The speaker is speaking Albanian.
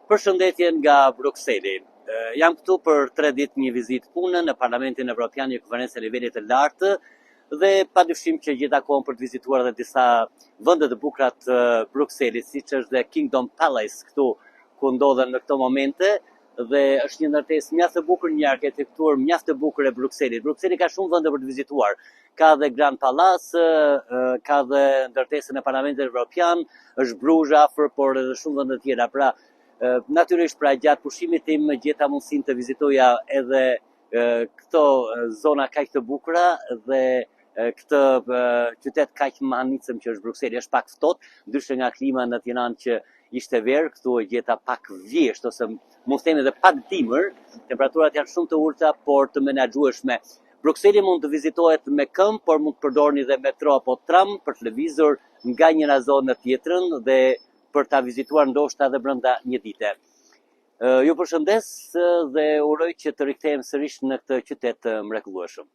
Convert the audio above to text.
Përshëndetje nga Brukseli. Jam këtu për 3 ditë një vizitë pune në Parlamentin Evropian, një konferencë e nivelit të lartë, dhe padyshim që gjitha kohën për të vizituar edhe disa vende të bukura të Brukselit, siç është dhe Kingdom Palace këtu ku ndodhen në këto momente, dhe është një ndërtesë mjaft e bukur, një arkitekturë mjaft e bukur e Brukselit. Brukseli ka shumë vende për të vizituar. Ka dhe Grand Palace, ka dhe ndërtesën e Parlamentit Evropian, është Brugja afër, por edhe shumë vende tjera. Pra, natyrisht pra gjatë pushimit tim gjeta mundësinë të vizitoja edhe këto zona kaq të bukura dhe këtë qytet kaq manicëm që është Brukseli. Është pak ftohtë, ndryshe nga klima në Tiranë që ishte verë, këtu e gjeta pak vjesht ose mund të themi edhe pak dimër. Temperaturat janë shumë të ulta, por të menaxhueshme. Brukseli mund të vizitohet me këmbë, por mund të përdorni dhe metro apo tram për të lëvizur nga njëra zonë në tjetrën dhe për ta vizituar ndoshta edhe brenda një dite. Ju përshëndes dhe uroj që të rikthehem sërish në këtë qytet mrekullueshëm.